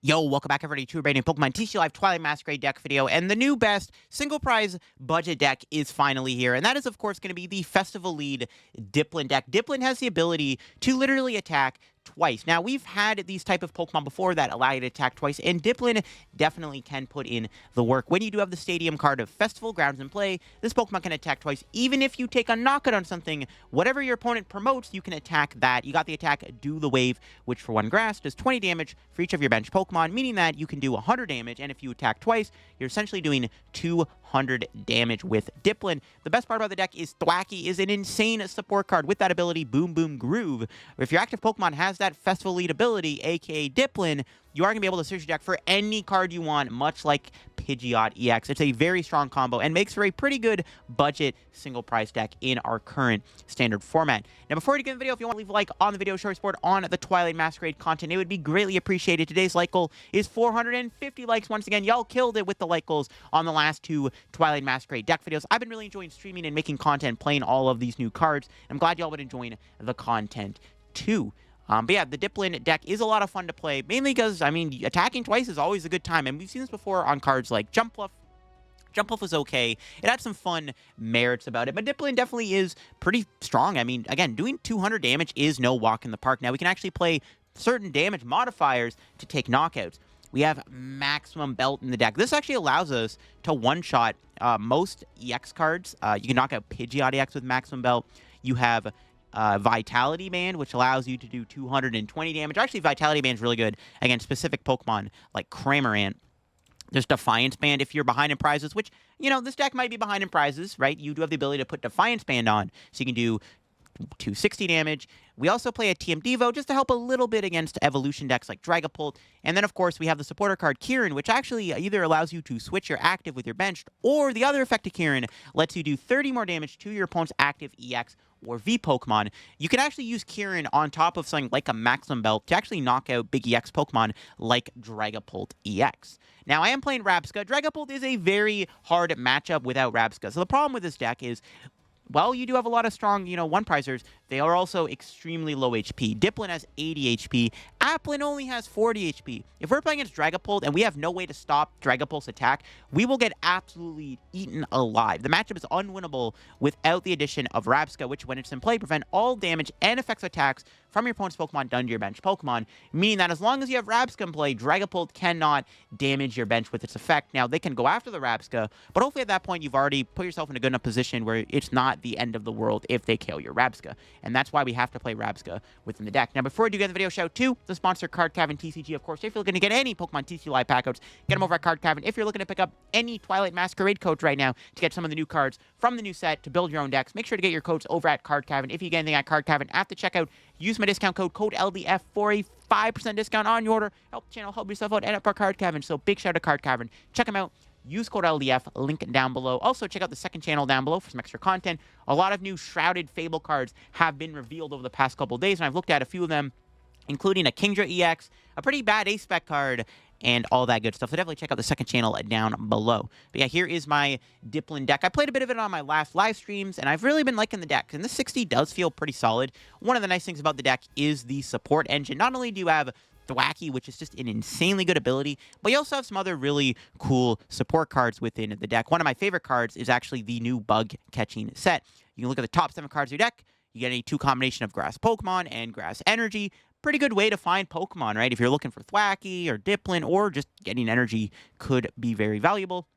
Yo, welcome back everybody to a brand new Pokemon TCG Live Twilight Masquerade deck video, and the new best single prize budget deck is finally here, and that is of course going to be the Festival Lead Dipplin deck. Dipplin has the ability to literally attack twice. Now, we've had these type of Pokemon before that allow you to attack twice, and Dipplin definitely can put in the work. When you do have the Stadium card of Festival Grounds in play, this Pokemon can attack twice. Even if you take a knockout on something, whatever your opponent promotes, you can attack that. You got the attack Do the Wave, which for 1 grass does 20 damage for each of your bench Pokemon, meaning that you can do 100 damage, and if you attack twice, you're essentially doing 200 damage with Dipplin. The best part about the deck is Thwackey is an insane support card with that ability, Boom Boom Groove. If your active Pokemon has that Festival Lead ability, aka Dipplin, you are going to be able to search your deck for any card you want, much like Pidgeot EX. It's a very strong combo and makes for a pretty good budget single price deck in our current standard format. Now, before we get into the video, if you want to leave a like on the video, show your support on the Twilight Masquerade content, it would be greatly appreciated. Today's like goal is 450 likes. Once again, y'all killed it with the like goals on the last 2 Twilight Masquerade deck videos. I've been really enjoying streaming and making content, playing all of these new cards. I'm glad y'all would enjoy the content too. But yeah, the Dipplin deck is a lot of fun to play, mainly because, I mean, attacking twice is always a good time, and we've seen this before on cards like Jumpluff. Jumpluff was okay. It had some fun merits about it, but Dipplin definitely is pretty strong. I mean, again, doing 200 damage is no walk in the park. Now, we can actually play certain damage modifiers to take knockouts. We have Maximum Belt in the deck. This actually allows us to one-shot most EX cards. You can knock out Pidgeot EX with Maximum Belt. You have Vitality Band, which allows you to do 220 damage. Actually, Vitality Band is really good against specific Pokemon like Cramorant. There's Defiance Band if you're behind in prizes, which, you know, this deck might be behind in prizes, right? You do have the ability to put Defiance Band on, so you can do 260 damage. We also play a TM Devo just to help a little bit against evolution decks like Dragapult. And then, of course, we have the supporter card Kieran, which actually either allows you to switch your active with your benched, or the other effect of Kieran lets you do 30 more damage to your opponent's active EX or V Pokemon. You can actually use Kieran on top of something like a Maximum Belt to actually knock out big EX Pokemon like Dragapult EX. Now, I am playing Rabsca. Dragapult is a very hard matchup without Rabsca. So the problem with this deck is, well, you do have a lot of strong, one-prizers. They are also extremely low HP. Dipplin has 80 HP. Applin only has 40 HP. If we're playing against Dragapult and we have no way to stop Dragapult's attack, we will get absolutely eaten alive. The matchup is unwinnable without the addition of Rabsca, which, when it's in play, prevent all damage and effects attacks from your opponent's Pokemon done to your bench Pokemon, meaning that as long as you have Rabsca in play, Dragapult cannot damage your bench with its effect. Now, they can go after the Rabsca, but hopefully at that point you've already put yourself in a good enough position where it's not the end of the world if they KO your Rabsca. And that's why we have to play Rabsca within the deck. Now, before we do get the video, shout out to the sponsor, Card Cavern TCG. Of course, if you're looking to get any Pokemon TCG Live pack codes, get them over at Card Cavern. If you're looking to pick up any Twilight Masquerade codes right now to get some of the new cards from the new set to build your own decks, make sure to get your codes over at Card Cavern. If you get anything at Card Cavern at the checkout, use my discount code LDF for a 5% discount on your order. Help the channel, help yourself out, and up our Card Cavern. So big shout out to Card Cavern. Check them out. Use code LDF, link down below. Also, check out the second channel down below for some extra content. A lot of new Shrouded Fable cards have been revealed over the past couple days, and I've looked at a few of them, including a Kingdra EX, a pretty bad A-Spec card, and all that good stuff. So definitely check out the second channel down below. But yeah, here is my Dipplin deck. I played a bit of it on my last live streams, and I've really been liking the deck. And the 60 does feel pretty solid. One of the nice things about the deck is the support engine. Not only do you have Thwackey, which is just an insanely good ability, but you also have some other really cool support cards within the deck. One of my favorite cards is actually the new Bug Catching Set. You can look at the top 7 cards of your deck. You get a 2 combination of Grass Pokemon and Grass Energy. Pretty good way to find Pokemon, right? If you're looking for Thwackey or Dipplin or just getting energy, could be very valuable.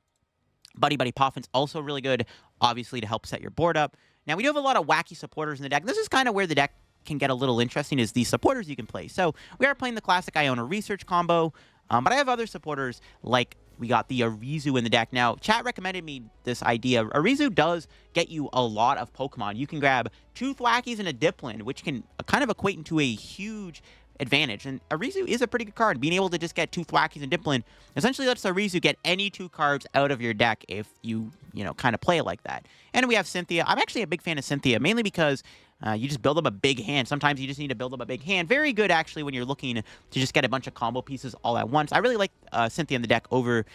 Buddy-Buddy Poffin's also really good, obviously, to help set your board up. Now, we do have a lot of wacky supporters in the deck. This is kind of where the deck can get a little interesting, is the supporters you can play. So we are playing the classic Iono Research combo, but I have other supporters, like we got the Arizu in the deck. Now, chat recommended me this idea. Arizu does get you a lot of Pokemon. You can grab 2 Thwackeys and a Dipplin, which can kind of equate into a huge advantage. And Arizu is a pretty good card. Being able to just get 2 Thwackeys and Dipplin essentially lets Arizu get any 2 cards out of your deck if you kind of play it like that. And we have Cynthia. I'm actually a big fan of Cynthia, mainly because you just build up a big hand. Sometimes you just need to build up a big hand. Very good, actually, when you're looking to just get a bunch of combo pieces all at once. I really like Cynthia in the deck over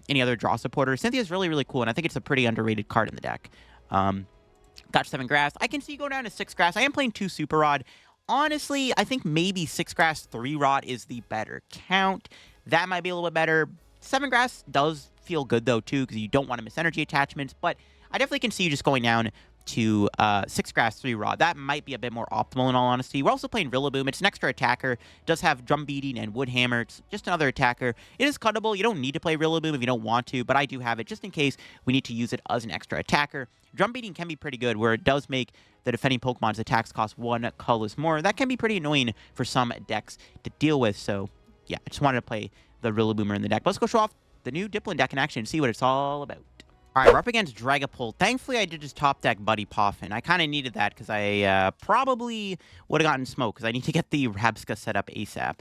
any other draw supporter. Cynthia is really, really cool, and I think it's a pretty underrated card in the deck. Got 7 grass. I can see you go down to 6 grass. I am playing 2 Super Rod. Honestly, I think maybe 6 grass 3 rot is the better count. That might be a little bit better. 7 grass does feel good, though, too, because you don't want to miss energy attachments. But I definitely can see you just going down to 6 grass, 3 raw. That might be a bit more optimal, in all honesty. We're also playing Rillaboom. It's an extra attacker. It does have Drum Beating and Wood Hammer. It's just another attacker. It is cuttable. You don't need to play Rillaboom if you don't want to, but I do have it just in case we need to use it as an extra attacker. Drum Beating can be pretty good, where it does make the defending Pokemon's attacks cost 1 colorless more. That can be pretty annoying for some decks to deal with, so yeah, I just wanted to play the Rillaboomer in the deck. But let's go show off the new Dipplin deck in action and see what it's all about. All right, we're up against Dragapult. Thankfully, I did just top deck Buddy Poffin. I kind of needed that because I probably would have gotten smoked because I need to get the Rabsca set up ASAP.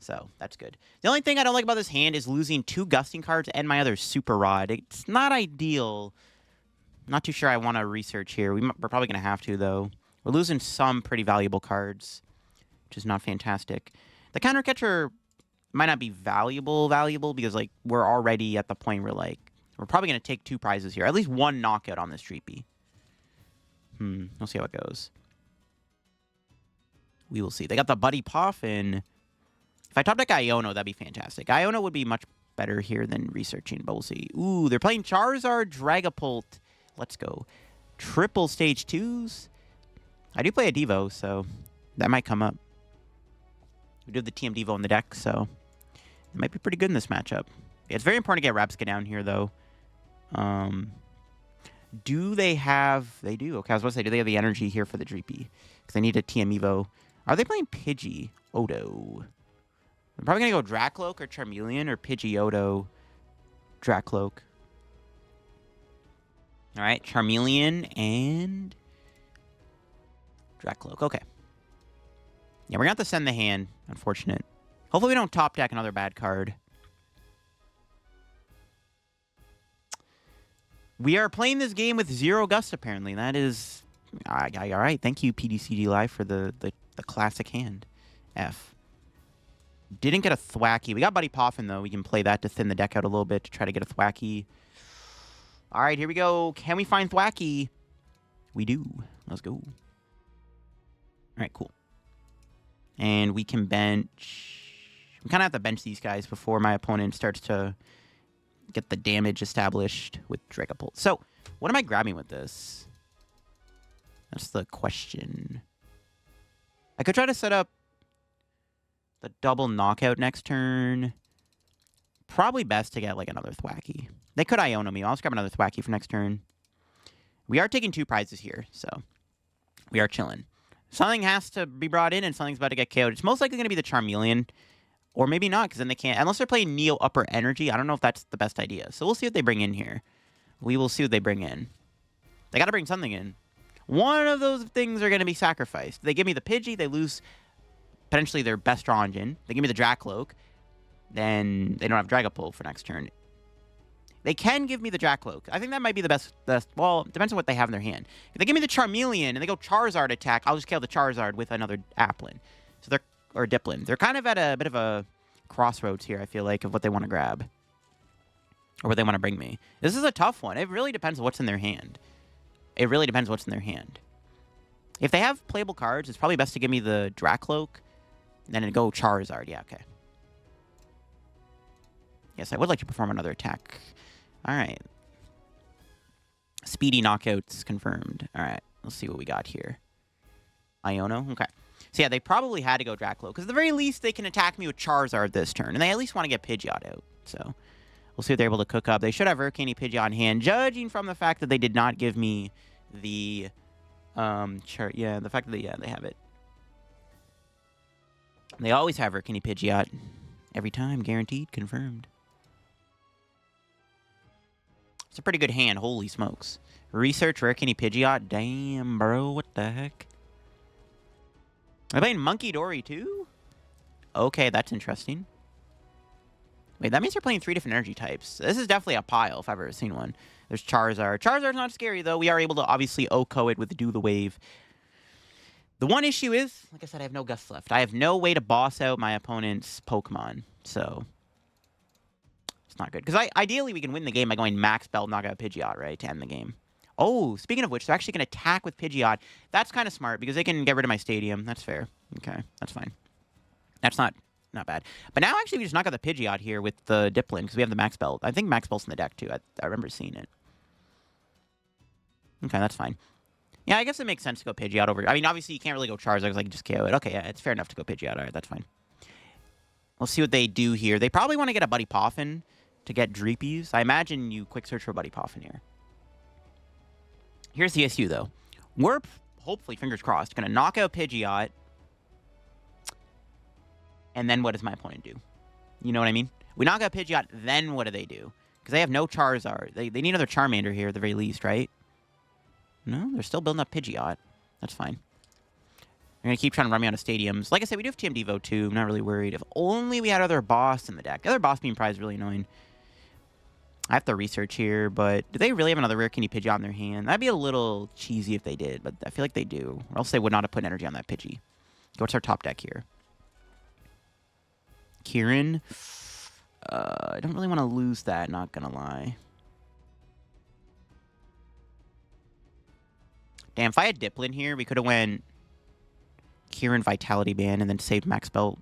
So that's good. The only thing I don't like about this hand is losing 2 Gusting cards and my other Super Rod. It's not ideal. Not too sure I want to research here. We're probably going to have to, though. We're losing some pretty valuable cards, which is not fantastic. The Counter Catcher might not be valuable because, like, we're already at the point where, like, we're probably going to take 2 prizes here. At least 1 knockout on this Treepy. We'll see how it goes. We will see. They got the Buddy Poffin. If I top deck Iono, that'd be fantastic. Iono would be much better here than researching, but we'll see. Ooh, they're playing Charizard, Dragapult. Let's go. Triple stage 2s. I do play a Devo, so that might come up. We do have the TM Devo on the deck, so it might be pretty good in this matchup. It's very important to get Rabsca down here, though. Do they have... They do. Okay, I was about to say, do they have the energy here for the Dreepy? Because they need a TM Evo. Are they playing Pidgey? Odo. I'm probably going to go Dracloak or Charmeleon or Pidgey, Odo, Dracloak. All right, Charmeleon and Dracloak. Okay. Yeah, we're going to have to send the hand. Unfortunate. Hopefully we don't top deck another bad card. We are playing this game with 0 Gust, apparently. That is... all right. Thank you, PTCGL, for the classic hand. F. Didn't get a Thwackey. We got Buddy Poffin, though. We can play that to thin the deck out a little bit to try to get a Thwackey. All right, here we go. Can we find Thwackey? We do. Let's go. All right, cool. And we can bench... We kind of have to bench these guys before my opponent starts to get the damage established with Dragapult. So, what am I grabbing with this? That's the question. I could try to set up the double knockout next turn. Probably best to get, like, another Thwackey. They could Iono me. I'll just grab another Thwackey for next turn. We are taking 2 prizes here, so we are chilling. Something has to be brought in, and something's about to get KO'd. It's most likely going to be the Charmeleon. Or maybe not, because then they can't. Unless they're playing Neo Upper Energy, I don't know if that's the best idea. So we'll see what they bring in here. We will see what they bring in. They got to bring something in. One of those things are going to be sacrificed. They give me the Pidgey, they lose potentially their best draw engine. They give me the Dracloak, then they don't have Dragapult for next turn. They can give me the Dracloak. I think that might be the best. Well, it depends on what they have in their hand. If they give me the Charmeleon and they go Charizard attack, I'll just kill the Charizard with another Applin. So they're... or Dipplin. They're kind of at a bit of a crossroads here, I feel like, of what they want to grab. Or what they want to bring me. This is a tough one. It really depends on what's in their hand. It really depends what's in their hand. If they have playable cards, it's probably best to give me the Dracloak. Then it'd go Charizard. Yeah, okay. Yes, I would like to perform another attack. All right. Speedy knockouts confirmed. All right. Let's see what we got here. Iono. Okay. So yeah, they probably had to go Dracloak, because at the very least, they can attack me with Charizard this turn, and they at least want to get Pidgeot out, so we'll see what they're able to cook up. They should have Hurricane Pidgeot on hand, judging from the fact that they did not give me the, the fact that they have it. They always have Hurricane Pidgeot. Every time, guaranteed, confirmed. It's a pretty good hand, holy smokes. Research Hurricane Pidgeot, damn, bro, what the heck? Am I playing Monkey Dory too? Okay, that's interesting. Wait, that means they're playing 3 different energy types. This is definitely a pile if I've ever seen one. There's Charizard. Charizard's not scary, though. We are able to obviously OHKO it with Do the Wave. The one issue is, like I said, I have no Gust left. I have no way to boss out my opponent's Pokemon, so it's not good. Because ideally, we can win the game by going Max Belt, knock out Pidgeot, right, to end the game. Oh, speaking of which, they're actually going to attack with Pidgeot. That's kind of smart, because they can get rid of my stadium. That's fair. Okay, that's fine. That's not Not bad. But now, actually, we just knock out the Pidgeot here with the Dipplin, because we have the Max Belt. I think Max Belt's in the deck, too. I remember seeing it. Okay, that's fine. Yeah, I guess it makes sense to go Pidgeot over... I mean, obviously, you can't really go Charizard, because I can just KO it. Okay, yeah, it's fair enough to go Pidgeot. All right, that's fine. We'll see what they do here. They probably want to get a Buddy Poffin to get Dreepies. I imagine you quick search for Buddy Poffin here. Here's the issue, though. We're, hopefully, fingers crossed, going to knock out Pidgeot. And then what does my opponent do? You know what I mean? We knock out Pidgeot, then what do? Because they have no Charizard. They need another Charmander here at the very least, right? No, they're still building up Pidgeot. That's fine. They're going to keep trying to run me out of stadiums. Like I said, we do have TM Devo too. I'm not really worried. If only we had other boss in the deck. The other boss being prize is really annoying. I have to research here, but do they really have another Rare Candy Pidgeot in their hand? That'd be a little cheesy if they did, but I feel like they do. Or else they would not have put energy on that Pidgey. What's our top deck here? Kieran. I don't really want to lose that, not gonna lie. Damn, if I had Dipplin here, we could have went Kieran Vitality Band and then saved Max Belt.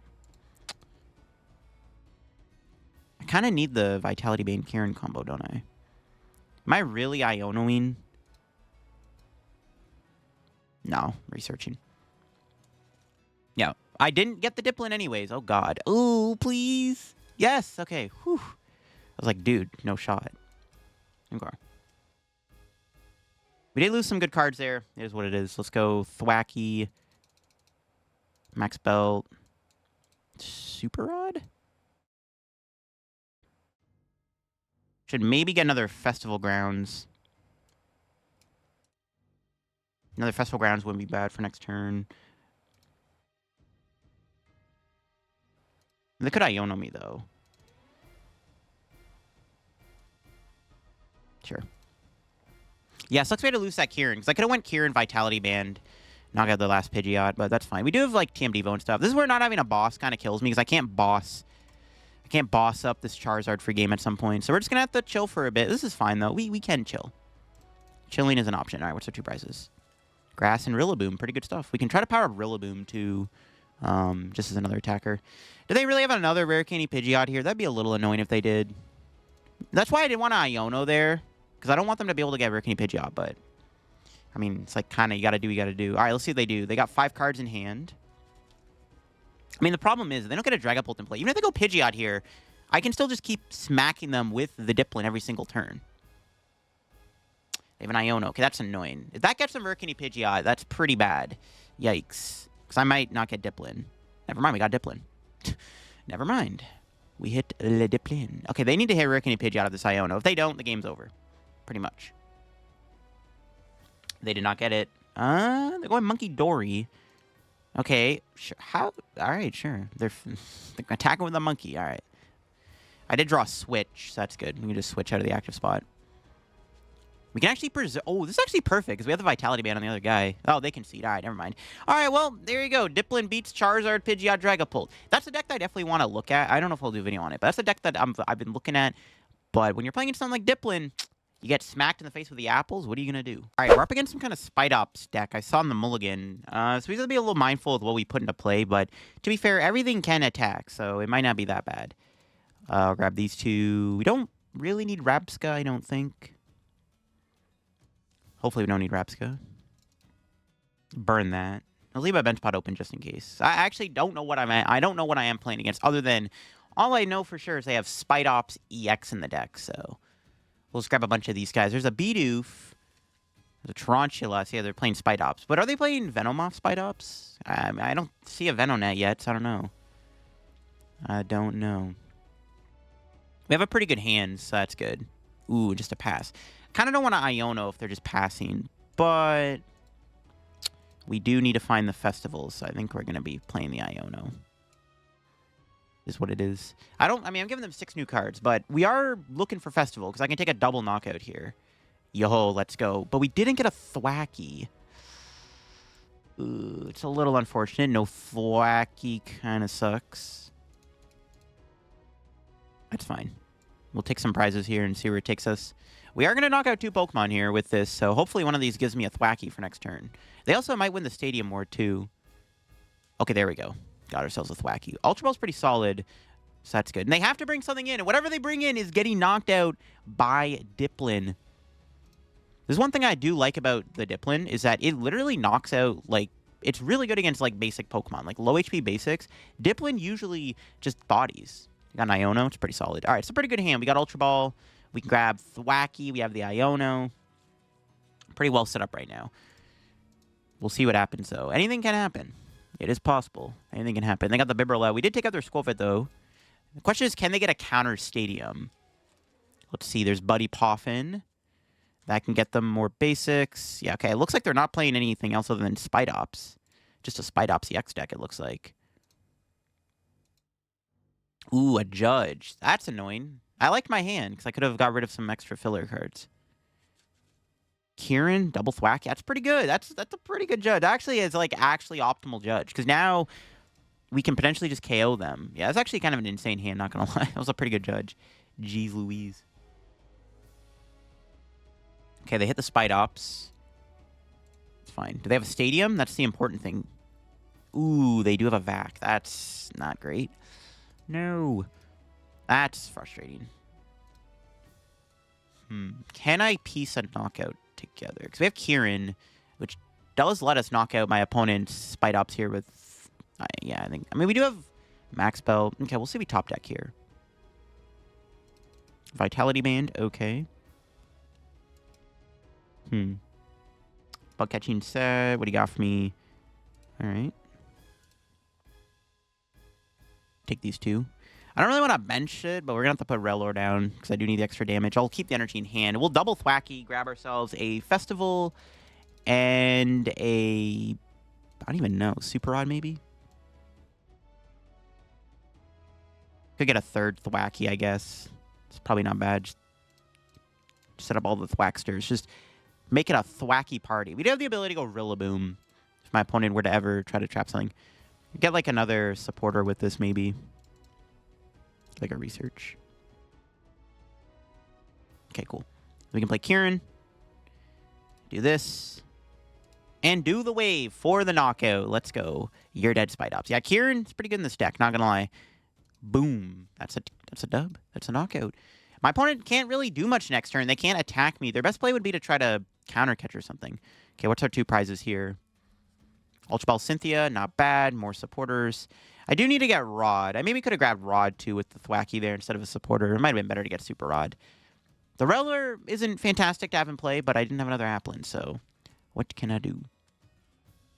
I kind of need the Vitality Band Kieran combo, don't I? Am I really Ionoing? No, researching. Yeah, I didn't get the Dipplin anyways. Oh, God. Oh, please. Yes. Okay. Whew. I was like, dude, no shot. Okay. We did lose some good cards there. It is what it is. Let's go Thwackey. Max Belt. Super Rod? Should maybe get another Festival Grounds. Another Festival Grounds wouldn't be bad for next turn. They could Iono me, though. Sure. Yeah, sucks we had to lose that Kieran, because I could have went Kieran Vitality Band, knock out the last Pidgeot, but that's fine. We do have, like, TM Devo and stuff. This is where not having a boss kind of kills me, because I can't boss up this Charizard free game at some point. So we're just going to have to chill for a bit. This is fine, though. We can chill. Chilling is an option. All right, what's our two prizes? Grass and Rillaboom. Pretty good stuff. We can try to power up Rillaboom, too, just as another attacker. Do they really have another Rare Candy Pidgeot here? That'd be a little annoying if they did. That's why I didn't want to Iono there, because I don't want them to be able to get Rare Candy Pidgeot, but... I mean, it's like kind of you got to do what you got to do. All right, let's see what they do. They got 5 cards in hand. I mean, the problem is they don't get a Dragapult in play. Even if they go Pidgeot here, I can still just keep smacking them with the Dipplin every single turn. They have an Iono. Okay, that's annoying. If that gets them Rare Candy Pidgeot, that's pretty bad. Yikes. Because I might not get Dipplin. Never mind, we got Dipplin. Never mind. We hit Le Dipplin. Okay, they need to hit Rare Candy Pidgeot out of this Iono. If they don't, the game's over. Pretty much. They did not get it. They're going Monkey Dory. Okay. Sure. How? All right, sure. They're attacking with a monkey. All right. I did draw a switch, so that's good. We can just switch out of the active spot. We can actually preserve... Oh, this is actually perfect, because we have the Vitality Band on the other guy. Oh, they concede. All right, never mind. All right, well, there you go. Dipplin beats Charizard, Pidgeot, Dragapult. That's the deck that I definitely want to look at. I don't know if I'll do a video on it, but that's the deck that I've been looking at. But when you're playing against something like Dipplin... You get smacked in the face with the apples. What are you going to do? All right, we're up against some kind of Spidops deck. I saw in the mulligan. So we have to be a little mindful of what we put into play. But to be fair, everything can attack. So it might not be that bad. I'll grab these two. We don't really need Rabsca, I don't think. Hopefully we don't need Rabsca. Burn that. I'll leave my bench pot open just in case. I actually don't know what I'm at. I don't know what I am playing against. Other than all I know for sure is they have Spidops EX in the deck. So... We'll just grab a bunch of these guys. There's a Bidoof. There's a Tarantula. So yeah, they're playing Spidops. But are they playing Venomoth Spidops? I don't see a Venonet yet, so I don't know. I don't know. We have a pretty good hand, so that's good. Ooh, just a pass. Kind of don't want to Iono if they're just passing. But we do need to find the festivals, so I think we're going to be playing the Iono. Is what it is. I mean, I'm giving them 6 new cards, but we are looking for Festival, because I can take a double knockout here. Yo, let's go. But we didn't get a Thwackey. Ooh, it's a little unfortunate. No Thwackey kind of sucks. That's fine. We'll take some prizes here and see where it takes us. We are going to knock out 2 Pokemon here with this, so hopefully one of these gives me a Thwackey for next turn. They also might win the Stadium War, too. Okay, there we go. got ourselves a Thwackey. Ultra Ball's pretty solid, so that's good. And they have to bring something in, and whatever they bring in is getting knocked out by Dipplin. There's one thing I do like about the Dipplin is that it literally knocks out, like, it's really good against, like, basic Pokemon. Like, low HP basics, Dipplin usually just bodies. We got an Iono. It's pretty solid. All right, it's a pretty good hand. We got Ultra Ball. We can grab Thwackey. We have the Iono. Pretty well set up right now. We'll see what happens, though. Anything can happen. It is possible. Anything can happen. They got the Bibarel. We did take out their Squirtle, though. The question is, can they get a counter stadium? Let's see. There's Buddy Poffin. That can get them more basics. Yeah, okay. It looks like they're not playing anything else other than Spidops. Just a Spidops Ex deck, it looks like. Ooh, a Judge. That's annoying. I liked my hand, because I could have got rid of some extra filler cards. Kieran, double Thwack. That's pretty good. That's a pretty good Judge. Actually, it's like actually optimal Judge, because now we can potentially just KO them. Yeah, it's actually kind of an insane hand, not going to lie. That was a pretty good Judge. Jeez Louise. Okay, they hit the Spidops. It's fine. Do they have a stadium? That's the important thing. Ooh, they do have a Vac. That's not great. No. That's frustrating. Can I piece a knockout together? Because we have Kieran, which does let us knock out my opponent's Spidops here with... yeah, I think... I mean, we do have Max Belt. Okay, we'll see we top deck here. Vitality Band, okay. Bug Catching Set. What do you got for me? All right. Take these two. I don't really want to bench it, but we're going to have to put Rellor down because I do need the extra damage. I'll keep the energy in hand. We'll double Thwackey, grab ourselves a Festival and a... I don't even know. Super Rod, maybe? Could get a third Thwackey, I guess. It's probably not bad. Just set up all the Thwacksters. Just... make it a Thwackey party. We do have the ability to go Rillaboom if my opponent were to ever try to trap something. Get like another supporter with this, maybe. Like a research. Okay, cool. We can play Kieran. Do this. And do the wave for the knockout. Let's go. You're dead, Spidops. Yeah, Kieran's pretty good in this deck, not gonna lie. Boom. That's a dub. That's a knockout. My opponent can't really do much next turn. They can't attack me. Their best play would be to try to counter catch or something. Okay, what's our two prizes here? Ultra Ball Cynthia, not bad. More supporters. I do need to get Rod. I maybe could have grabbed Rod, too, with the Thwackey there instead of a supporter. It might have been better to get Super Rod. The Rellor isn't fantastic to have in play, but I didn't have another Applin, so what can I do?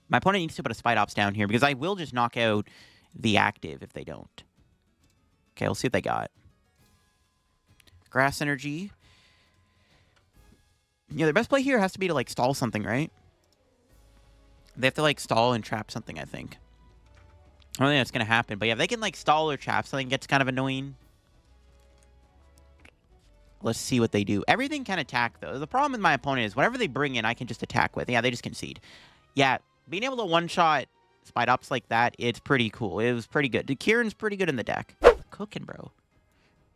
My opponent needs to put a Spidops down here, because I will just knock out the active if they don't. Okay, we'll see what they got. Grass Energy. Yeah, their best play here has to be to, like, stall something, right? They have to, like, stall and trap something, I think. I don't think that's going to happen. But, yeah, if they can, like, stall or trap something, it gets kind of annoying. Let's see what they do. Everything can attack, though. The problem with my opponent is whatever they bring in, I can just attack with. Yeah, they just concede. Yeah, being able to one-shot Spidops like that, it's pretty cool. It was pretty good. Kieran's pretty good in the deck. Cooking, bro.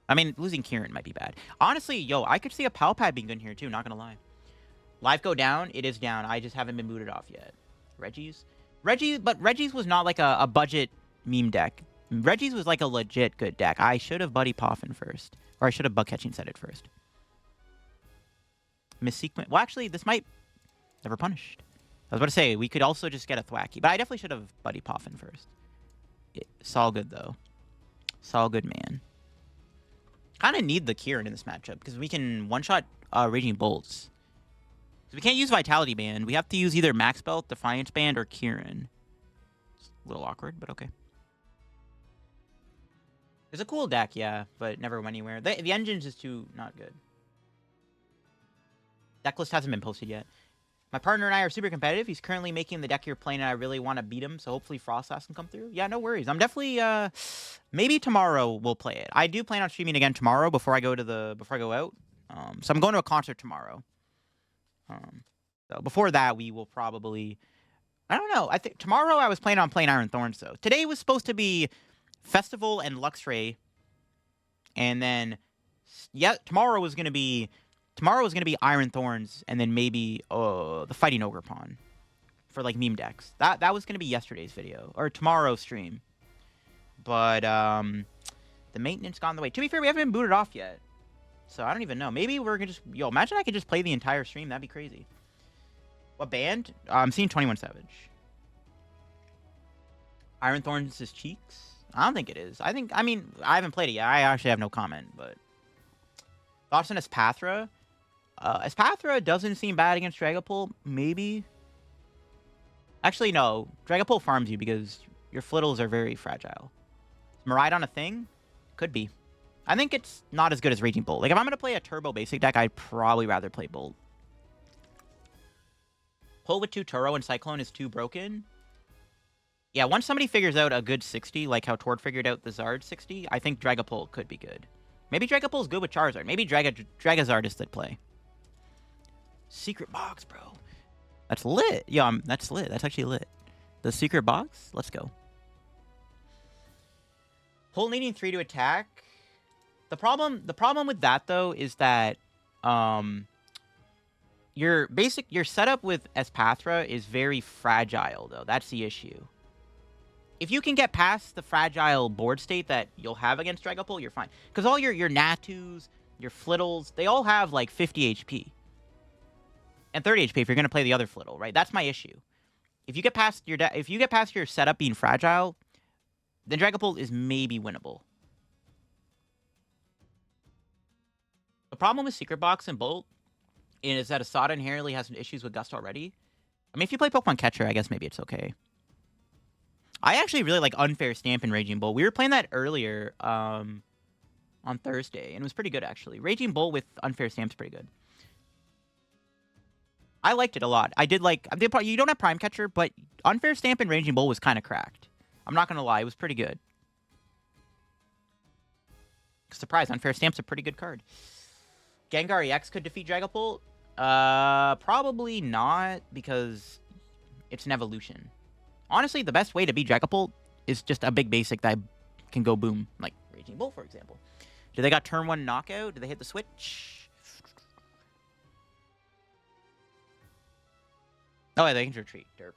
I mean, losing Kieran might be bad. Honestly, yo, I could see a Pal Pad being good here, too. Not going to lie. Life go down. It is down. I just haven't been booted off yet. Reggie's? But Reggie's was not like a budget meme deck. Reggie's was like a legit good deck. I should have Buddy Poffin first. Or I should have Bug Catching Set it first. Missequence. Well, actually, this might... Never punished. I was about to say, we could also just get a Thwackey. But I definitely should have Buddy Poffin first. It's all good, though. It's all good, man. Kind of need the Kieran in this matchup, because we can one-shot Raging Bolts. So we can't use Vitality Band. We have to use either Max Belt, Defiance Band, or Kieran. It's a little awkward, but okay. It's a cool deck, yeah, but never went anywhere. The engine's just too not good. Deck list hasn't been posted yet. My partner and I are super competitive. He's currently making the deck you're playing, and I really want to beat him, so hopefully Frostlass can come through. Yeah, no worries. I'm definitely, maybe tomorrow we'll play it. I do plan on streaming again tomorrow before I go out. So I'm going to a concert tomorrow. So before that, we will probably... I don't know. I think tomorrow I was planning on playing Iron Thorns, though. Today was supposed to be Festival and Luxray. And then... yeah, tomorrow was going to be Iron Thorns, and then maybe the Fighting Ogre Pawn for, like, meme decks. That was going to be yesterday's video. Or tomorrow's stream. But the maintenance got in the way. To be fair, we haven't been booted off yet. So I don't even know. Maybe we're gonna just... Yo, imagine I could just play the entire stream. That'd be crazy. What band? I'm seeing 21 Savage. Iron Thorns' cheeks? I don't think it is. I mean, I haven't played it yet. I actually have no comment, but... Thoughts on Espathra? Espathra doesn't seem bad against Dragapult. Maybe. Actually, no. Dragapult farms you because your Flittles are very fragile. Is Miraidon a thing? Could be. I think it's not as good as Raging Bolt. Like, if I'm going to play a Turbo basic deck, I'd probably rather play Bolt. Pull with 2 Turo and Cyclone is too broken. Yeah, once somebody figures out a good 60, like how Tord figured out the Zard 60, I think Dragapult could be good. Maybe Dragapult's good with Charizard. Maybe Dragazard is the play. Secret box, bro. That's lit. Yeah, that's lit. That's actually lit. The secret box? Let's go. Pull needing 3 to attack. The problem with that, though, is that your setup with Espathra is very fragile, though. That's the issue. If you can get past the fragile board state that you'll have against Dragapult, you're fine. Because all your Natus, your Flittles, they all have like 50 HP. And 30 HP if you're going to play the other Flittle, right? That's my issue. If you get past your setup being fragile, then Dragapult is maybe winnable. The problem with Secret Box and Bolt is that Asada inherently has some issues with Gust already. I mean, if you play Pokemon Catcher, I guess maybe it's okay. I actually really like Unfair Stamp and Raging Bolt. We were playing that earlier on Thursday, and it was pretty good, actually. Raging Bolt with Unfair Stamp's pretty good. I liked it a lot. You don't have Prime Catcher, but Unfair Stamp and Raging Bolt was kind of cracked. I'm not going to lie. It was pretty good. Surprise, Unfair Stamp's a pretty good card. Gengar EX could defeat Dragapult? Probably not, because it's an evolution. Honestly, the best way to beat Dragapult is just a big basic that can go boom, like Raging Bolt, for example. Do they got turn 1 knockout? Do they hit the switch? Oh, yeah, they can retreat. Derp.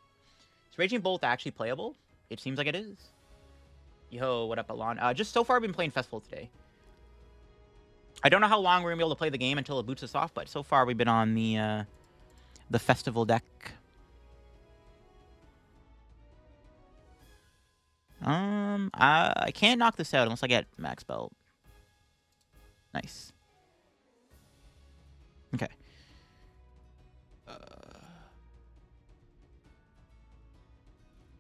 Is Raging Bolt actually playable? It seems like it is. Yo, what up, Alon? Just so far, I've been playing Festival today. I don't know how long we're going to be able to play the game until it boots us off, but so far we've been on the Festival deck. I can't knock this out unless I get Max Belt. Nice. Okay.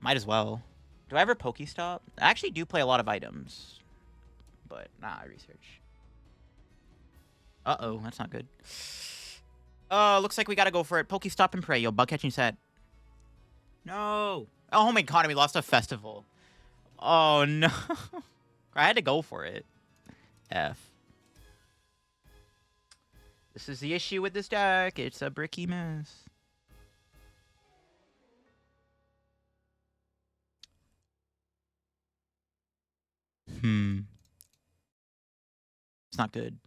Might as well. Do I ever Pokestop? I actually do play a lot of items. But, nah, I research. Uh-oh, that's not good. Looks like we gotta go for it. Pokestop and pray. Yo, Bug Catching Set. No. Oh my god, we lost a Festival. Oh, no. I had to go for it. F. This is the issue with this deck. It's a bricky mess. It's not good.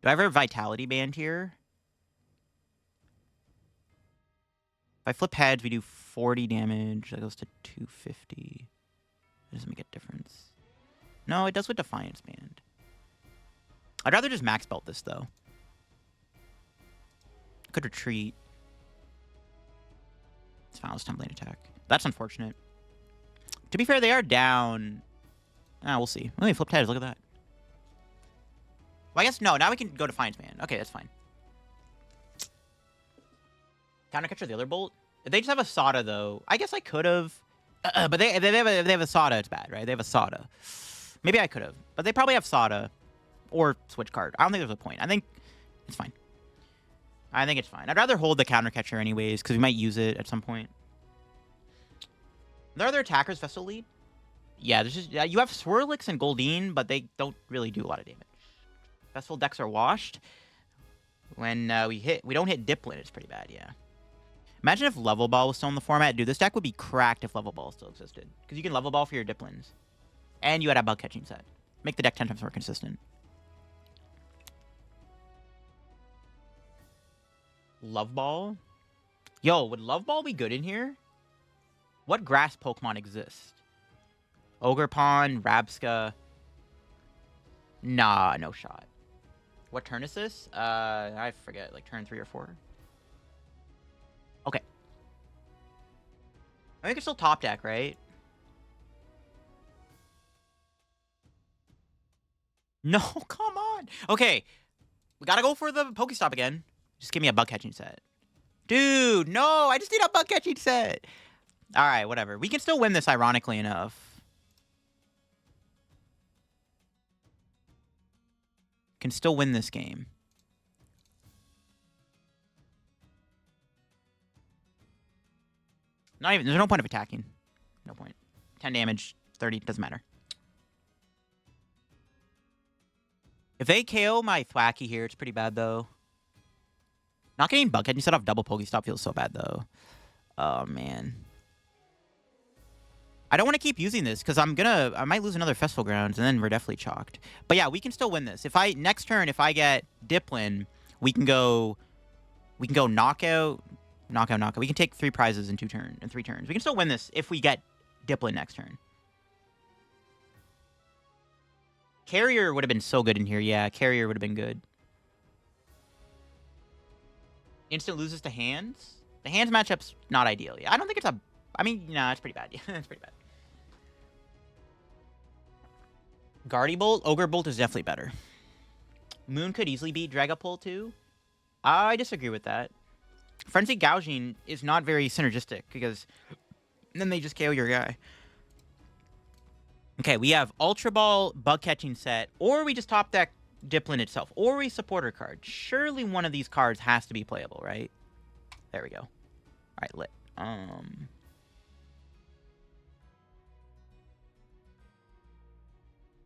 Do I have a Vitality Band here? If I flip heads, we do 40 damage. That goes to 250. It doesn't make a difference. No, it does with Defiance Band. I'd rather just Max Belt this, though. Could retreat. It's Foul's Tumbling Attack. That's unfortunate. To be fair, they are down. Ah, we'll see. Oh, they flipped heads. Look at that. Well, I guess no. Now we can go Defiance Band. Okay, that's fine. Counter Catcher the other Bolt. If they just have a Sada, though, I guess I could have. But if they have a Sada, it's bad, right? They have a Sada. Maybe I could have. But they probably have Sada. Or Switch card. I don't think there's a point. I think it's fine. I think it's fine. I'd rather hold the Counter Catcher anyways, because we might use it at some point. Are there other attackers Festival lead? Yeah, there's just you have Swirlix and Goldeen, but they don't really do a lot of damage. Festival decks are washed. When we don't hit Dipplin, it's pretty bad, yeah. Imagine if Level Ball was still in the format. Dude, this deck would be cracked if Level Ball still existed. Because you can Level Ball for your Dipplins. And you had a Bug Catching Set. Make the deck 10 times more consistent. Love Ball? Yo, would Love Ball be good in here? What grass Pokemon exist? Ogerpon, Rabsca. Nah, no shot. What turn is this? I forget, like turn 3 or 4. Okay. I think it's still top deck, right? No, come on. Okay. We gotta go for the Pokestop again. Just give me a bug catching set. Dude, no, I just need a bug catching set. All right, whatever. We can still win this, ironically enough. Can still win this game. Not even, there's no point of attacking. No point. 10 damage, 30, doesn't matter. If they KO my Thwackey here, it's pretty bad, though. Not getting bug catching set off double Pokestop feels so bad, though. Oh, man. I don't want to keep using this, because I might lose another Festival Grounds, and then we're definitely chalked. But yeah, we can still win this. Next turn, if I get Dipplin, we can go knockout. We can take 3 prizes in 3 turns. We can still win this if we get Dipplin next turn. Carrier would have been so good in here. Yeah, Carrier would have been good. Instant loses to hands. The hands matchup's not ideal. Yeah, I don't think it's a... I mean, no, it's pretty bad. Yeah, it's pretty bad. Guardibolt. Ogre Bolt is definitely better. Moon could easily beat Dragapult too. I disagree with that. Frenzy Gouging is not very synergistic because then they just KO your guy. Okay, we have Ultra Ball, Bug Catching Set, or we just top deck Dipplin itself, or we supporter card. Surely one of these cards has to be playable, right? There we go. All right, lit.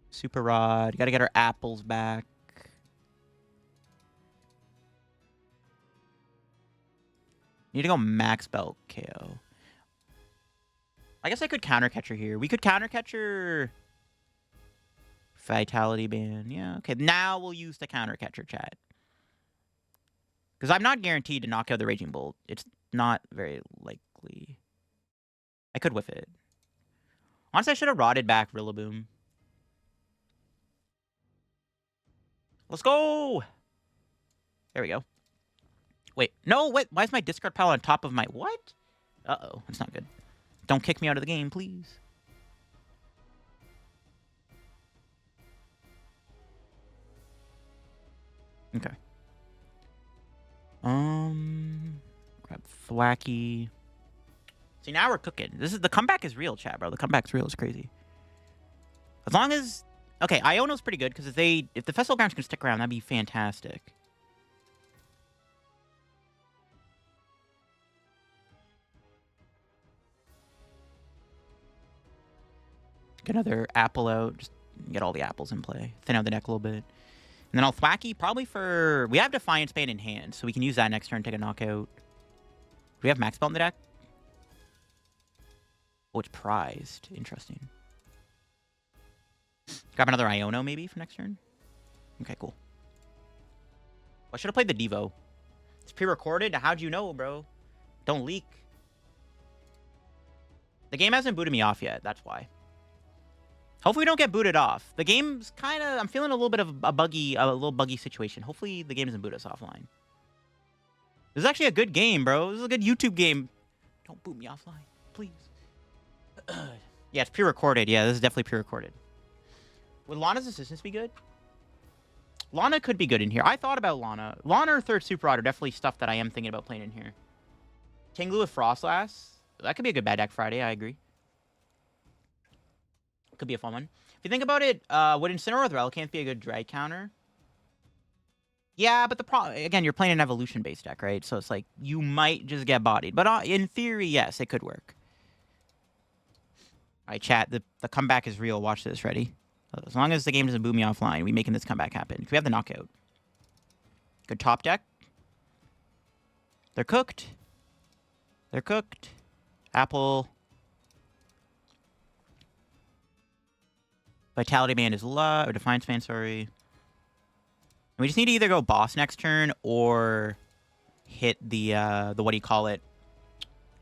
Super Rod. Gotta get our apples back. Need to go Max Belt KO. I guess I could counter catcher here. We could counter catcher Vitality Band. Yeah, okay. Now we'll use the counter catcher, chat. Because I'm not guaranteed to knock out the Raging Bolt. It's not very likely. I could whiff it. Honestly, I should have rotted back Rillaboom. Let's go! There we go. Wait, no, wait. Why is my discard pile on top of my... What? Uh-oh, that's not good. Don't kick me out of the game, please. Okay. Grab Thwackey. See, now we're cooking. The comeback is real, chat, bro. The comeback's real. It's crazy. As long as... Okay, Iono's pretty good, because if the Festival Grounds can stick around, that'd be fantastic. Get another apple out. Just get all the apples in play. Thin out the deck a little bit. And then I'll Thwackey probably for... We have Defiance Band in hand, so we can use that next turn, take a knockout. Do we have Max Belt in the deck? Oh, it's prized. Interesting. Grab another Iono, maybe, for next turn? Okay, cool. I should have played the Devo. It's pre-recorded? How'd you know, bro? Don't leak. The game hasn't booted me off yet, that's why. Hopefully we don't get booted off. The game's kind of... I'm feeling a little bit of a little buggy situation. Hopefully the game doesn't boot us offline. This is actually a good game, bro. This is a good YouTube game. Don't boot me offline, please. Yeah, it's pre-recorded. Yeah, this is definitely pre-recorded. Would Lana's assistance be good? Lana could be good in here. I thought about Lana. Lana or third Super Rod are definitely stuff that I am thinking about playing in here. Tinglu with Frostlass. That could be a good bad deck Friday. I agree. Could be a fun one. If you think about it, would Incineroar with Relicanth be a good drag counter? Yeah, but the problem... Again, you're playing an evolution-based deck, right? So it's like, you might just get bodied. But in theory, yes, it could work. All right, chat. The comeback is real. Watch this. Ready? As long as the game doesn't boot me offline, we making this comeback happen. We have the knockout. Good top deck. They're cooked. They're cooked. Apple. Vitality Band is low. Or Defiance Band, sorry. And we just need to either go boss next turn or hit the what do you call it?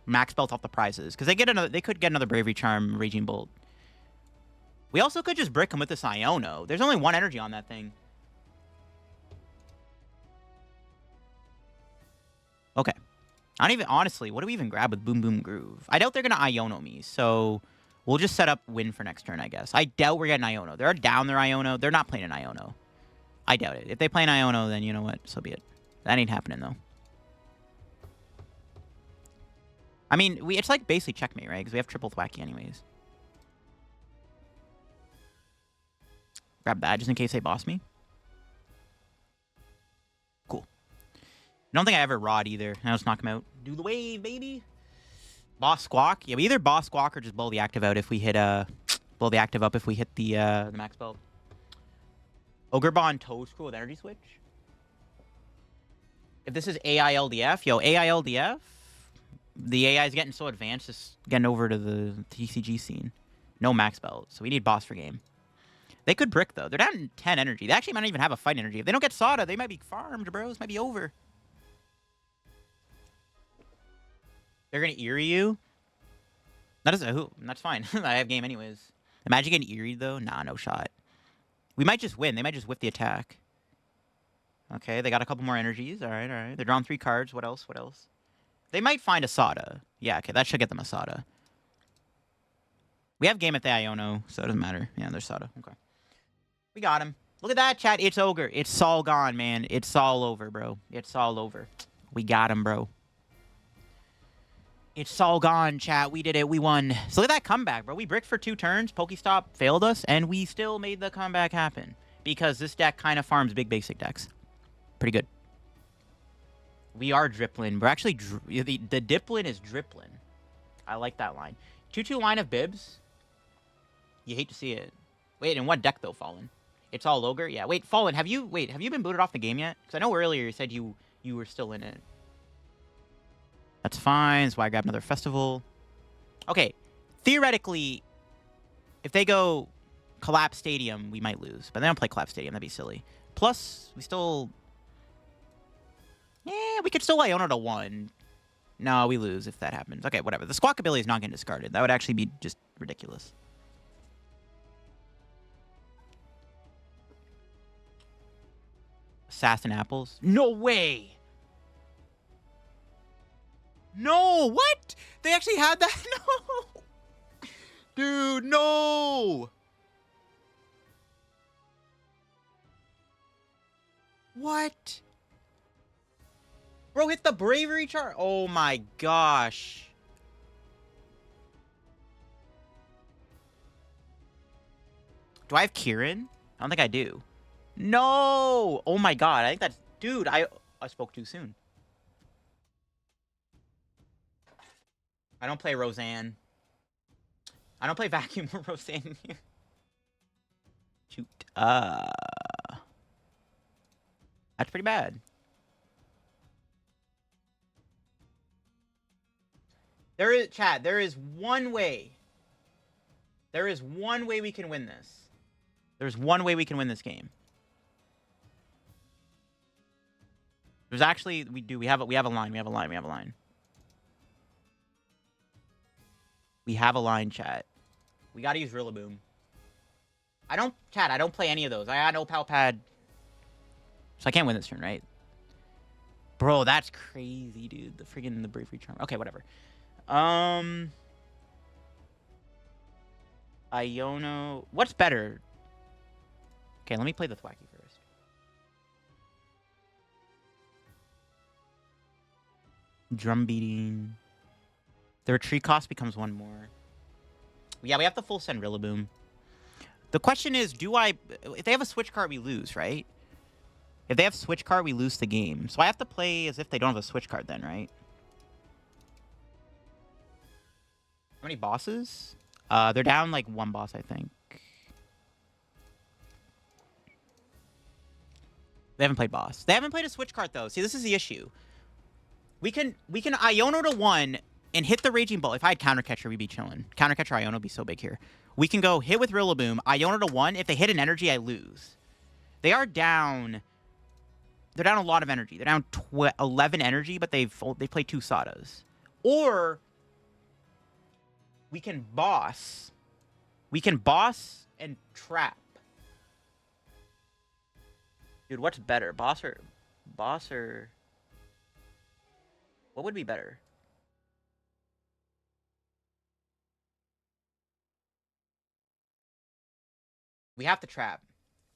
Max Belt off the prizes. Because they could get another Bravery Charm, Raging Bolt. We also could just brick him with this Iono. There's only 1 energy on that thing. Okay. I don't even, honestly, what do we even grab with Boom Boom Groove? I doubt they're going to Iono me, so we'll just set up win for next turn, I guess. I doubt we're getting Iono. They're down their Iono. They're not playing an Iono. I doubt it. If they play an Iono, then you know what? So be it. That ain't happening, though. I mean, it's like basically checkmate, right? Because we have triple Thwackey anyways. Grab that just in case they boss me. Cool. I don't think I ever Rod either. I'll just knock him out. Do the wave, baby. Boss Squawk. Yeah, we either Boss Squawk or just blow the active out if we hit blow the active up if we hit the Max Belt. Ogre Bond Toe Screw with Energy Switch. If this is AILDF, yo, AILDF, the AI is getting so advanced, it's getting over to the TCG scene. No Max Belt, so we need boss for game. They could brick, though. They're down 10 energy. They actually might not even have a fight energy. If they don't get Sada, they might be farmed, bro. This might be over. They're going to Eerie you? That's fine. I have game anyways. Imagine getting Eerie, though. Nah, no shot. We might just win. They might just whip the attack. Okay, they got a couple more energies. All right, all right. They're drawing 3 cards. What else? What else? They might find a Sada. Yeah, okay, that should get them a Sada. We have game at the Iono, so it doesn't matter. Yeah, there's Sada. Okay. We got him. Look at that, chat. It's Ogre. It's all gone, man. It's all over, bro. It's all over. We got him, bro. It's all gone, chat. We did it. We won. So look at that comeback, bro. We bricked for 2 turns. Pokestop failed us, and we still made the comeback happen. Because this deck kind of farms big basic decks. Pretty good. We are Dripplin. We're actually... the Dipplin is Dripplin. I like that line. 2-2 line of Bibs. You hate to see it. Wait, in what deck, though, Fallen? It's all Ogre? Yeah, wait, Fallen, have you been booted off the game yet? Because I know earlier you said you were still in it. That's fine. That's why I grabbed another Festival. Okay, theoretically, if they go Collapse Stadium, we might lose. But they don't play Collapse Stadium. That'd be silly. Plus, we still... Yeah, we could still Iono to 1. No, we lose if that happens. Okay, whatever. The Squawk ability is not getting discarded. That would actually be just ridiculous. Assassin Apples? No way! No! What? They actually had that? No! Dude, no! What? Bro, hit the Bravery chart. Oh my gosh. Do I have Kieran? I don't think I do. No! Oh my god. I think that's... Dude, I spoke too soon. I don't play Roseanne. I don't play Vacuum or Roseanne here. Shoot. That's pretty bad. There is, chat, there is one way. There is one way we can win this. There's one way we can win this game. There's actually, we have a line, we have a line. We have a line, chat. We gotta use Rillaboom. I don't play any of those. I got no Pal Pad. So I can't win this turn, right? Bro, that's crazy, dude. The Bravery Charm. Okay, whatever. Iono. What's better? Okay, let me play the Thwackey first. Drum beating. The retreat cost becomes 1 more. Yeah, we have to full send Rillaboom. The question is, if they have a switch card, we lose, right? If they have switch card, we lose the game. So I have to play as if they don't have a switch card then, right? How many bosses? They're down like 1 boss, I think. They haven't played boss. They haven't played a switch card though. See, this is the issue. We can Iono to 1 and hit the Raging Bolt. If I had Counter Catcher, we'd be chilling. Counter Catcher Iono would be so big here. We can go hit with Rillaboom, Iono to 1. If they hit an energy, I lose. They are down. They're down a lot of energy. They're down 11 energy, but they've played 2 Sadas. Or We can boss. We can boss and trap. Dude, what's better? Boss or... What would be better? We have to trap.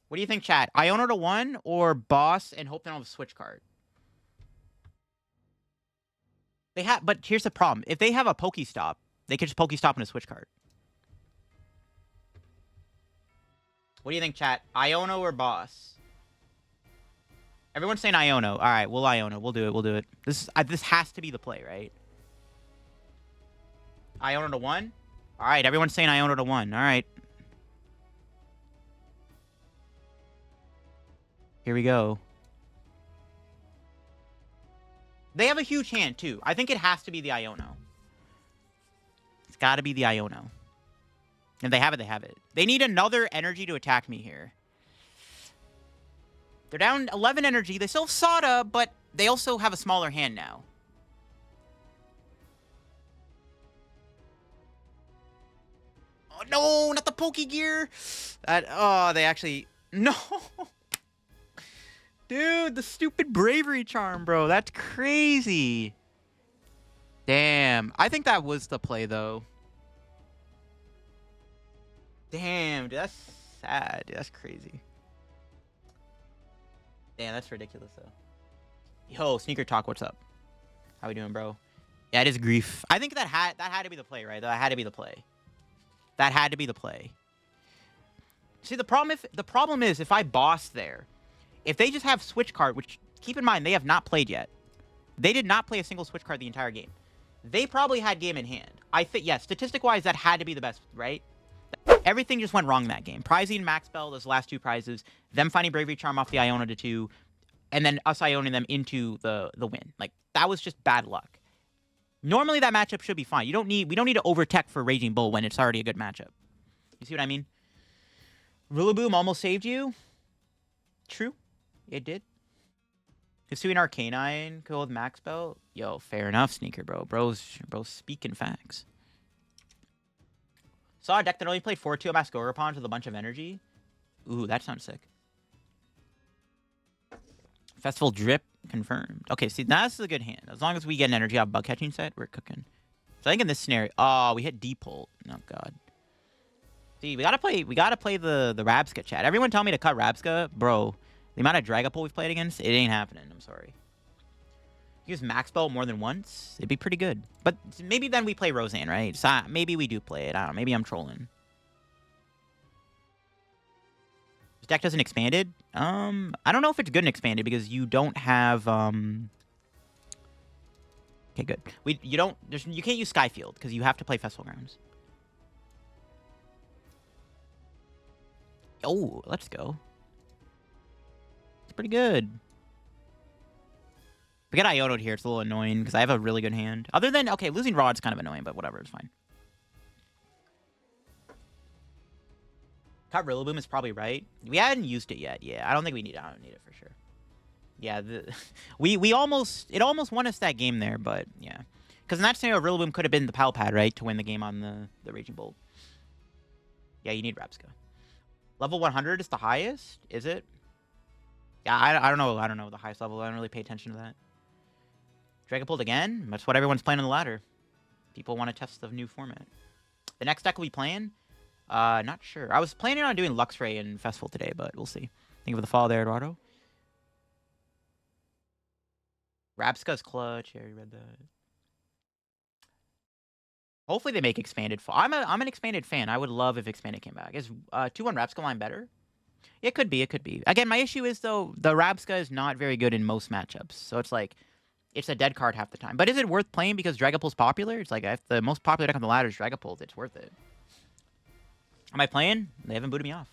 What do you think, chat? Iono to 1 or boss and hope they don't have a switch card? They have, but here's the problem. If they have a Pokestop, they could just Pokestop in a switch card. What do you think, chat? Iono or boss? Everyone's saying Iono. All right, we'll Iono. We'll do it. We'll do it. This has to be the play, right? Iono to 1? All right, everyone's saying Iono to 1. All right. Here we go. They have a huge hand, too. I think it has to be the Iono. It's got to be the Iono. If they have it, they have it. They need another energy to attack me here. They're down 11 energy. They still have Sada, but they also have a smaller hand now. Oh, no, not the Pokegear. Oh, they actually... No. Dude, the stupid Bravery Charm, bro. That's crazy. Damn. I think that was the play, though. Damn, dude, that's sad. Dude, that's crazy. Damn, that's ridiculous, though. Yo, Sneaker Talk, what's up? How we doing, bro? Yeah, it is grief. I think that had to be the play, right? That had to be the play. That had to be the play. See, the problem is if I boss there, if they just have switch card, which keep in mind they have not played yet. They did not play a single switch card the entire game. They probably had game in hand. I think, yes, statistic-wise, that had to be the best, right? Everything just went wrong in that game. Prizing Max Bell, those last 2 prizes, them finding Bravery Charm off the Iono to 2, and then us Ioning them into the win. Like, that was just bad luck. Normally, that matchup should be fine. We don't need to over-tech for Raging Bull when it's already a good matchup. You see what I mean? Rillaboom almost saved you. True. It did. Pursuing Arcanine, go with Max Belt. Yo, fair enough, Sneaker, bro. Bro's speaking facts. Saw a deck that only played 4-2 Masquerade with a bunch of energy. Ooh, that sounds sick. Festival Drip confirmed. Okay, see, that's a good hand. As long as we get an energy out Bug Catching Set, we're cooking. So I think in this scenario, oh, we hit Dipplin. Oh god. See, we gotta play the Rabsca, chat. Everyone tell me to cut Rabsca, bro. The amount of Dragapult we've played against, it ain't happening. I'm sorry. Use Max Belt more than once, it'd be pretty good. But maybe then we play Roseanne, right? So maybe we do play it. I don't know. Maybe I'm trolling. This deck doesn't expanded. I don't know if it's good and expanded because you don't have. Okay, good. You can't use Skyfield because you have to play Festival Grounds. Oh, let's go. It's pretty good. We get Iono'd here. It's a little annoying because I have a really good hand. Other than, okay, losing Rod's kind of annoying, but whatever. It's fine. Cut Rillaboom is probably right. We hadn't used it yet. Yeah, I don't think we need it. I don't need it for sure. Yeah, it almost won us that game there, but yeah. Because in that scenario, Rillaboom could have been the Pal Pad, right, to win the game on the Raging Bolt. Yeah, you need Rabsca. Level 100 is the highest? Is it? Yeah, I don't know. I don't know the highest level. I don't really pay attention to that. Dragapult again? That's what everyone's playing on the ladder. People want to test the new format. The next deck we'll be playing? Not sure. I was planning on doing Luxray in Festival today, but we'll see. Think of the fall there, Eduardo. Rabsca's clutch. Yeah, you read that. Hopefully they make expanded. I'm an expanded fan. I would love if expanded came back. Is 2-1 Rabsca line better? It could be. It could be. Again, my issue is, though, the Rabsca is not very good in most matchups. So it's like, it's a dead card half the time. But is it worth playing because Dragapult's popular? It's like, if the most popular deck on the ladder is Dragapult, it's worth it. Am I playing? They haven't booted me off.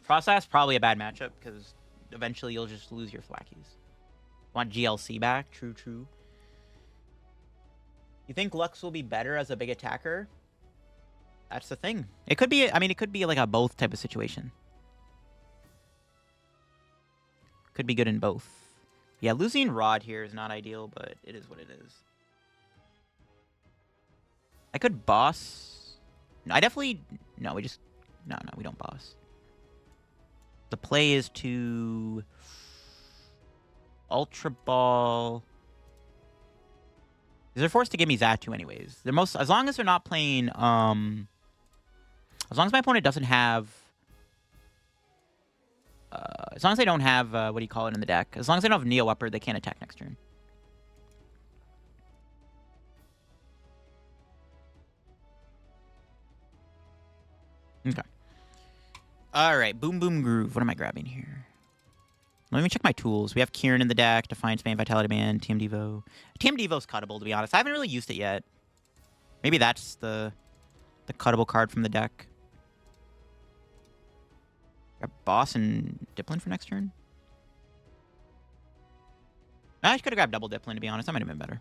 Frostlass, probably a bad matchup because eventually you'll just lose your Thwackies. Want GLC back? True, true. You think Lux will be better as a big attacker? That's the thing. It could be, I mean, it could be like a both type of situation. Could be good in both. Yeah, losing Rod here is not ideal, but it is what it is. I could boss. No, I definitely... No, we just... No, we don't boss. The play is to... Ultra Ball... They're forced to give me Zatu anyways. They're most... As long as they're not playing... As long as my opponent doesn't have... as long as they don't have... what do you call it in the deck? As long as they don't have Neo Upper, they can't attack next turn. Okay. Alright, Boom Boom Groove. What am I grabbing here? Let me check my tools. We have Kieran in the deck, Defiance Band, Vitality Band, TM Devo. TM Devo's cuttable, to be honest. I haven't really used it yet. Maybe that's the cuttable card from the deck. Grab Boss and Dipplin for next turn. I could have grabbed double Dipplin, to be honest. That might have been better.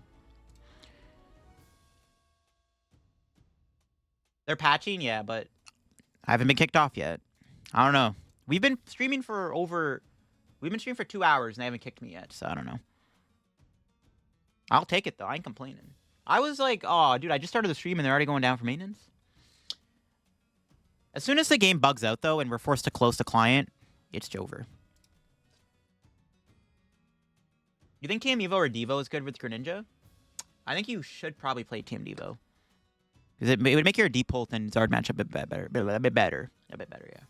They're patching, yeah, but I haven't been kicked off yet. I don't know. We've been streaming for 2 hours and they haven't kicked me yet, so I don't know. I'll take it, though. I ain't complaining. I was like, oh, dude, I just started the stream and they're already going down for maintenance. As soon as the game bugs out, though, and we're forced to close the client, it's over. You think TM Evo or Devo is good with Greninja? I think you should probably play TM Devo. Because it would make your Dipplin and Zard matchup a bit better. Yeah.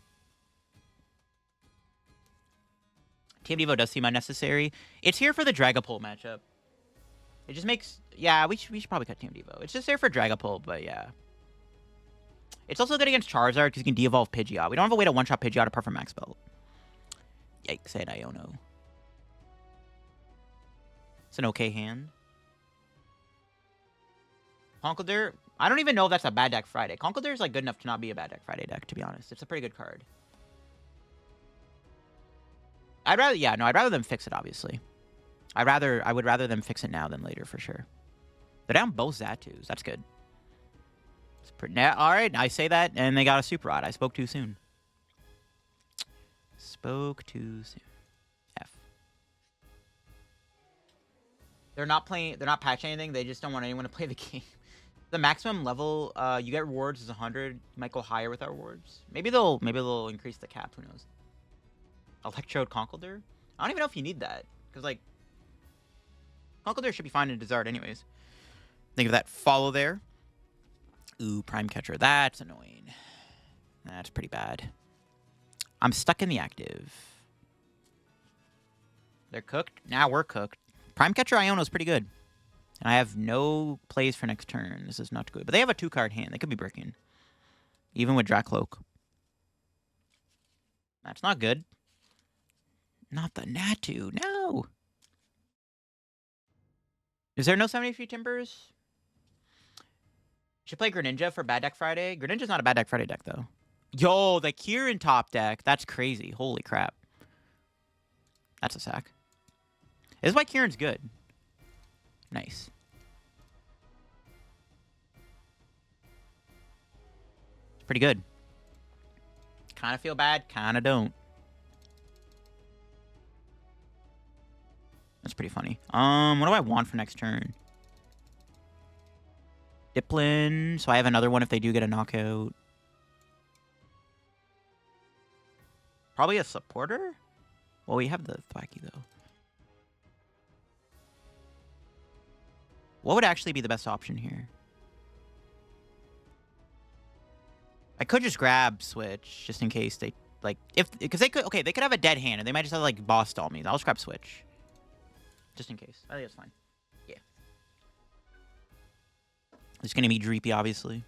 TM Devo does seem unnecessary. It's here for the Dragapult matchup. It just makes... Yeah, we should probably cut TM Devo. It's just there for Dragapult, but yeah. It's also good against Charizard because you can de-evolve Pidgeot. We don't have a way to one-shot Pidgeot apart from Max Belt. Yikes, I had Iono. It's an okay hand. Conkeldurr, I don't even know if that's a bad deck Friday. Conkeldurr is like good enough to not be a bad deck Friday deck, to be honest. It's a pretty good card. I'd rather them fix it, obviously. I would rather them fix it now than later, for sure. They're down both Zatus. That's good. Alright, I say that, and they got a Super Rod. I spoke too soon. Spoke too soon. F. They're not patching anything. They just don't want anyone to play the game. The maximum level you get rewards is 100. You might go higher with our rewards. Maybe they'll increase the cap. Who knows? Electrode Conkeldurr? I don't even know if you need that. Because, like, Conkeldurr should be fine in Desert anyways. Think of that follow there. Ooh, Prime Catcher. That's annoying. That's pretty bad. I'm stuck in the active. They're cooked. Now we're cooked. Prime Catcher Iono is pretty good. And I have no plays for next turn. This is not good. But they have a 2-card hand. They could be bricking. Even with Dracloak. That's not good. Not the Natu. No. Is there no 73 Timbers? Should play Greninja for Bad Deck Friday. Greninja's not a Bad Deck Friday deck, though. Yo, the Kieran top deck. That's crazy. Holy crap. That's a sack. This is why Kieran's good. Nice. It's pretty good. Kind of feel bad, kind of don't. That's pretty funny. What do I want for next turn? Dipplin. So I have another one if they do get a knockout. Probably a supporter? Well, we have the Thwackey, though. What would actually be the best option here? I could just grab Switch, just in case they, like, because they could, okay, they could have a dead hand, and they might just have, like, boss stall me. I'll just grab Switch. Just in case. I think it's fine. Yeah. It's gonna be Dreepy, obviously.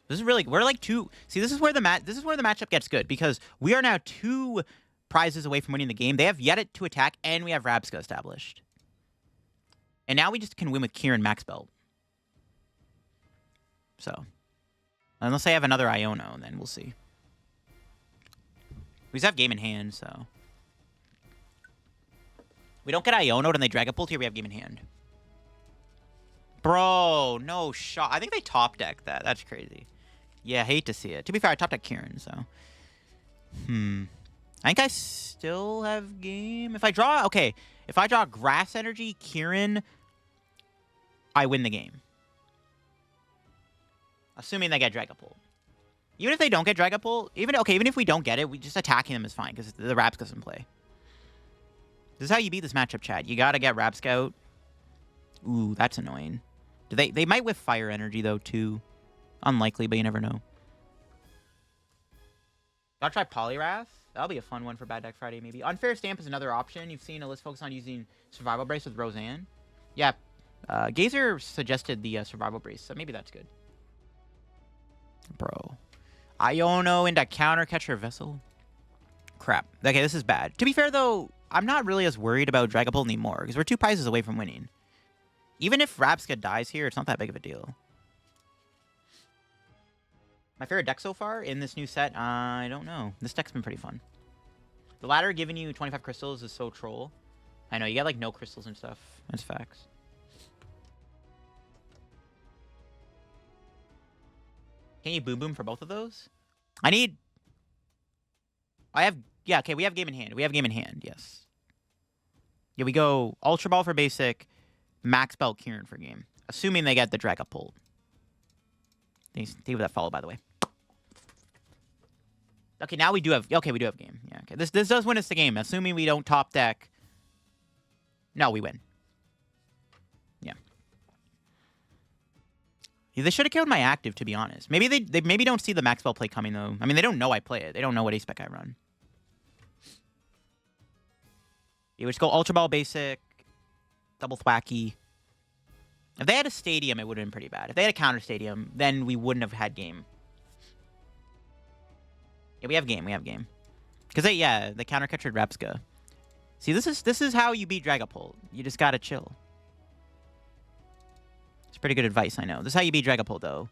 This is really, we're like see, this is where the matchup gets good, because we are now 2 prizes away from winning the game. They have yet to attack, and we have Rabsca established. And now we just can win with Kieran Max Belt. So. Unless they have another Iono, then we'll see. We just have game in hand, so. We don't get Iono and they Dragapult here, we have game in hand. Bro, no shot. I think they top deck that. That's crazy. Yeah, hate to see it. To be fair, I top deck Kieran, so. I think I still have game. If I draw Grass Energy, Kieran, I win the game. Assuming they get Dragapult. Even if they don't get Dragapult, even if we don't get it, we just attacking them is fine because the Rabsca doesn't play. This is how you beat this matchup, Chad. You gotta get Rabsca out. Ooh, that's annoying. They might whiff Fire Energy though too. Unlikely, but you never know. Gotta try Poliwrath. That'll be a fun one for Bad Deck Friday, maybe. Unfair Stamp is another option. You've seen a list focus on using Survival Brace with Roseanne. Yeah, Gazer suggested the Survival Brace, so maybe that's good. Bro. Iono into Counter Catcher Vessel. Crap. Okay, this is bad. To be fair, though, I'm not really as worried about Dragapult anymore, because we're 2 prizes away from winning. Even if Rabsca dies here, it's not that big of a deal. My favorite deck so far in this new set? I don't know. This deck's been pretty fun. The ladder giving you 25 crystals is so troll. I know, you get like no crystals and stuff. That's facts. Can you boom boom for both of those? Yeah, okay, we have game in hand. We have game in hand, yes. Yeah, we go Ultra Ball for basic, Max Belt Kieran for game. Assuming they get the Dragapult. Thank you for that follow, by the way. Okay, now we do have... Okay, we do have game. Yeah, okay. This does win us the game. Assuming we don't top deck... No, we win. Yeah. They should have killed my active, to be honest. Maybe they maybe don't see the Max Belt play coming, though. I mean, they don't know I play it. They don't know what ace-spec I run. Yeah, we just go Ultra Ball Basic, double Thwackey. If they had a Stadium, it would have been pretty bad. If they had a Counter Stadium, then we wouldn't have had game. Yeah, we have game. We have game. Because they Counter Catchered Rabsca. See, this is how you beat Dragapult. You just gotta chill. It's pretty good advice, I know. This is how you beat Dragapult, though.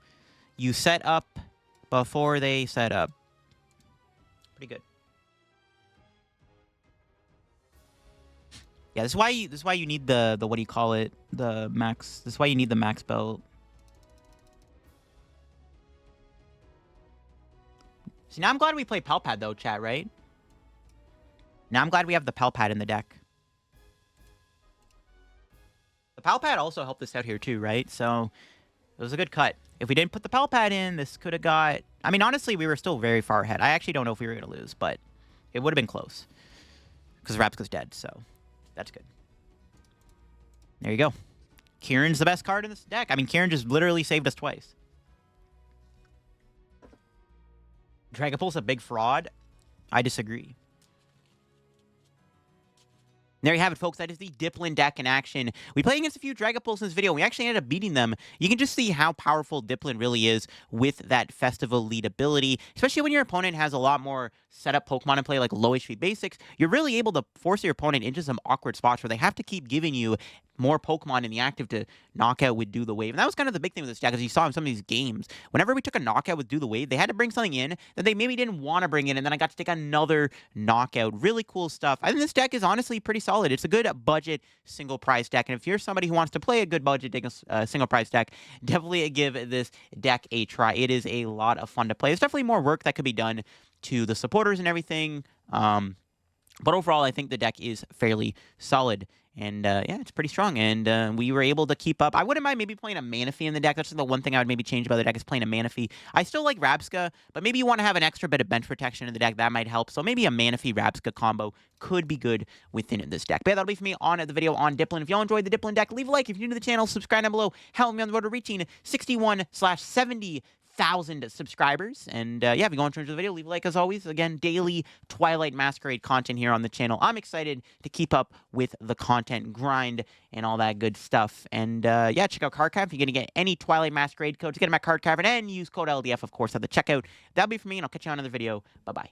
You set up before they set up. Pretty good. Yeah, this is why you need the what do you call it? The max. This is why you need the Max Belt. See, now I'm glad we play Pal Pad though, chat, right? Now I'm glad we have the Pal Pad in the deck. The Pal Pad also helped us out here too, right? So it was a good cut. If we didn't put the Pal Pad in, this could have got... I mean, honestly, we were still very far ahead. I actually don't know if we were going to lose, but it would have been close. Because Rabsca's dead, so that's good. There you go. Kieran's the best card in this deck. I mean, Kieran just literally saved us twice. Dragapult's a big fraud. I disagree. There you have it, folks. That is the Dipplin deck in action. We played against a few Dragapults in this video. We actually ended up beating them. You can just see how powerful Dipplin really is with that festival lead ability, especially when your opponent has a lot more setup Pokemon in play, like low HP basics. You're really able to force your opponent into some awkward spots where they have to keep giving you more Pokemon in the active to knock out with Do the Wave. And that was kind of the big thing with this deck, as you saw in some of these games. Whenever we took a knockout with Do the Wave, they had to bring something in that they maybe didn't want to bring in, and then I got to take another knockout. Really cool stuff. I think this deck is honestly pretty solid. It's a good budget single price deck, and if you're somebody who wants to play a good budget single price deck, definitely give this deck a try. It is a lot of fun to play. There's definitely more work that could be done to the supporters and everything, but overall, I think the deck is fairly solid. And, yeah, it's pretty strong. And we were able to keep up. I wouldn't mind maybe playing a Manaphy in the deck. That's the one thing I would maybe change about the deck is playing a Manaphy. I still like Rabsca, but maybe you want to have an extra bit of bench protection in the deck. That might help. So maybe a Manaphy-Rabsca combo could be good within this deck. But yeah, that'll be for me on the video on Dipplin. If y'all enjoyed the Dipplin deck, leave a like. If you're new to the channel, subscribe down below. Help me on the road to reaching 61/70,000 subscribers. And yeah, if you go on to the video, leave a like as always. Again, daily Twilight Masquerade content here on the channel. I'm excited to keep up with the content grind and all that good stuff. And yeah, check out Card Cavern if you're going to get any Twilight Masquerade codes. Get them at Card Cavern and use code LDF, of course, at the checkout. That'll be for me, and I'll catch you on another video. Bye-bye.